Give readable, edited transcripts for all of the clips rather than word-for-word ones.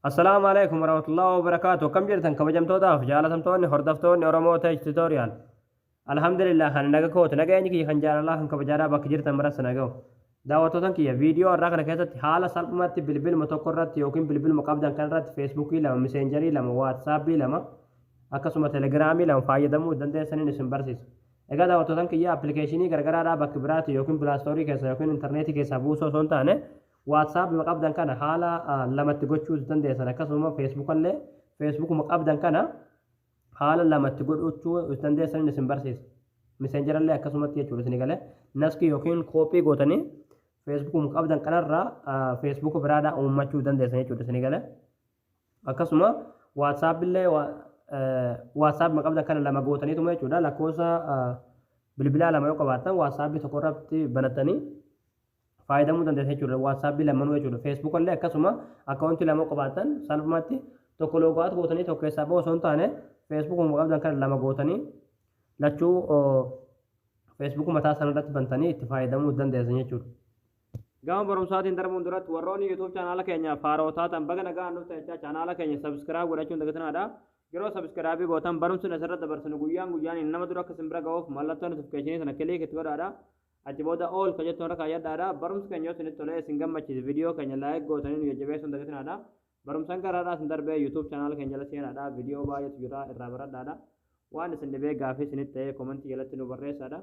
السلام عليكم ورحمة الله وبركاته. كم جرتن كبجمتوتا في جالتمتوني هردفتوني أورمو تيج توتوريال. الحمد لله خان نغاكوت نغاني كي خنجار الله خن كبجارا باك جرتن مرس نغاو دعوتوتن كي فيديو راكنا كيسات حالة سلمات بلبل متوقرات يوكين بلبل مقابدان كان رات فيسبوكي لما ميسنجري لما واتسابي لما akkasuma telegiraamii lama fayyadamuu dandeessanii isin barsiisa. Egaa daawwattoota kiyya appilikeeshinii gargaraadhaa bakka biraatti yookiin pilaastoorii keessa yookiin intarneetii keessaa buusoo osoo hin taane waatsaap maqabdan kana haala lamatti gochuu dandeessan akkasuma feesbuukallee feesbuuk maqabdan kana haala lamatti godhachuu dandeessan isin barsiisa. Miseenjarallee akkasumatti jechuudha isin galee naskii yookiin koopii gootanii feesbuuk maqabdan kanarraa feesbuuk biraadhaa uummachuu dandeessan jechuudha isin galee akkasuma waatsaapillee WhatsApp maqabdan kana lama gootaniituma jechuudha lakkoofsa bilbilaa lama yoo qabaatan WhatsApp tokko irratti banatanii fayyadamuu dandeessan jechuudha. WhatsApp lamanuu jechuudha. Facebook illee akkasuma akkaawuntii lama qabaatan salphumatti tokko loogaat gootanii tokko keessaa ba'uu osoo hin taane Facebook maqabdan kana lama gootanii lachuu Facebook mataa sana irratti bantanii itti fayyadamuu dandeessan jechuudha. Gama barumsaatiin darbuun duratti warroonni YouTube chaanaala keenya faarootaatan baga nagaan nuuf ta'echaa chaanaala keenya subscribe godhachuun dagatanaadha. Yeroo subscribe gootan barumsuun asirratti dabarsinu guyyaan nama dura akka simbira ga'uuf mallattoo notification sana kilik itti godhaadha. Achi booda all ka jettoon rakkaa yaaddaadha. Barumsi keenya isinitti tolee isin gammachiise viidiyoo keenya like gootanii nu jajjabeessuun dagatanaadha. Barumsaan garaadhaa isin darbee YouTube channel keenya jala seenaadha. Viidiyoo baay'eetu jira irraa baradhaadha. Waan isin dhibee gaaffii isinitti ta'ee komentii jalatti nu barreessaadha.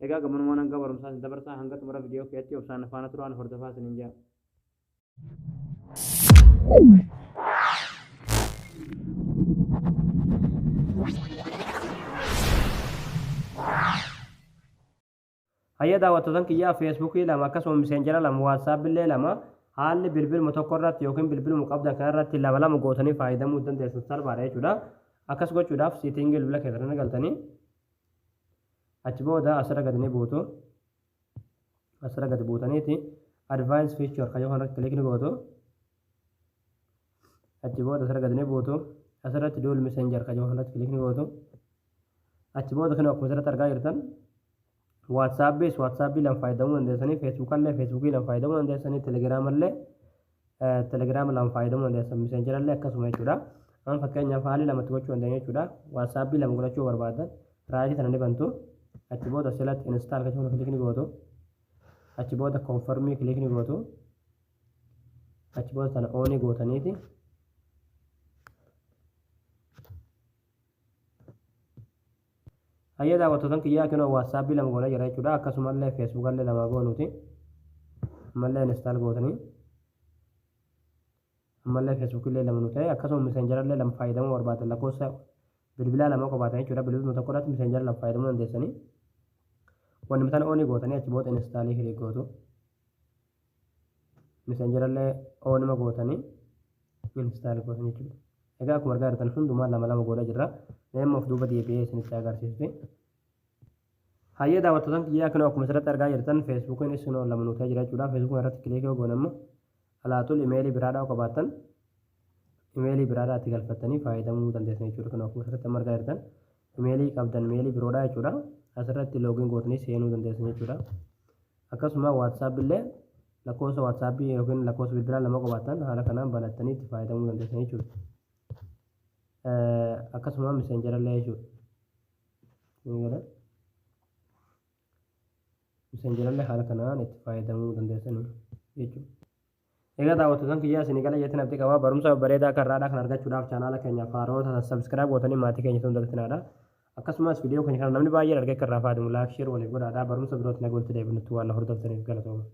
Egaa gamanuma hanga barumsaa isin dabarsaa hanga xumura viidiyoo keetti obsaan faana turaan hordofaa isiniin jira. Hayya daawwattoota kiyyaa feesbuukii lama akkasuma miseenjara lama waatsaap illee lama haalli bilbiluma tokko irratti yookiin bilbiluma qabdan kan irratti lama gootanii fayyadamuu dandeessan salphaadha jechuudha. Akkas gochuudhaaf siitingii bilbila keessatti galtanii achi booda asirra gadi buutu asirra gadi buutaniiti advaance feature kan yoo kanarratti kilikni gootu achi booda asirra gadi buutu asirratti dual messenger kan yoo kanarratti kilikni gootu achi booda kan akkuma asirratti argaa jirtan WhatsApp lan fayyadamuu dandeessanii Facebook illee Facebook lan fayyadamuu dandeessanii Telegram lan fayyadamuu dandeessan Messenger illee akkasuma jechuudha. An fakkeenyaaf haalli lamatti gochuu dandeenya jechuudha. WhatsApp lama godhachuu barbaadan raayitii sana ni bantu. Achi booda select install kan jedhu kilikni gootu. Achi booda confirm kilikni gootu. Achi booda sana on gootaniiti. Hayya daawwattoota kiyyaa kunoo WhatsApp lama goonee jira jechuudha. Akkasumallee Facebook illee lama goonuuti. Ammallee install gootanii. Ammallee Facebook illee lama nu ta'e akkasuma Messenger illee lama fayyadamuu barbaadan lakkoofsa bilbilaa lama qabaatan jechuudha. Bilbiluma tokko irratti Messenger lama fayyadamuu dandeessanii. Wanni mitan on gootanii achi booda install kilik gootu. Messenger illee onuma gootanii install gootanii jechuudha. Egaa akkuma argaa jirtan hundumaa lama goonee jirra. Neema of duuba deebi'ee isinitti agarsiisuti. Hayya daawwattoota kiyyaa kunoo akkuma asirratti argaa jirtan feesbuukiin isinoo lama nu ta'ee jira jechuudha. Feesbuuk irratti kilik yoo goone immoo alaatul imeelii biraadhaa qabaatan imeelii biraadhaa itti galfattanii fayyadamuu dandeessan jechuudha. Kunoo akkuma asirratti argaa jirtan imeelii qabdan imeelii biroodhaa jechuudha. Asirratti loogiin gootanii seenuu dandeessan jechuudha. Akkasuma WhatsApp illee lakkoofsa WhatsApp yookiin lakkoofsa bilbilaa lama qabaatan haala kanaan banattanii itti fayyadamuu dandeessan jechuudha. Akkasuma Messenger illee jechuudha. Messenger illee haala kanaan itti fayyadamuu dandeessan jechuudha. Egaa daawwattoota kiyyaa isin gala jettan abdii qabaa barumsa bareedaa karraadhaa kan argachuudhaaf chaanaala keenya faaroota subscribe gootanii maatii keenya ta'uun dagatinaadha. Akkasumas viidiyoo keenya kana namni baay'een argee kan raafaadhu laayik sheer waliif godhaadhaa barumsa birootti nagaan walitti deebinutti waan hordoftaniif galatooma.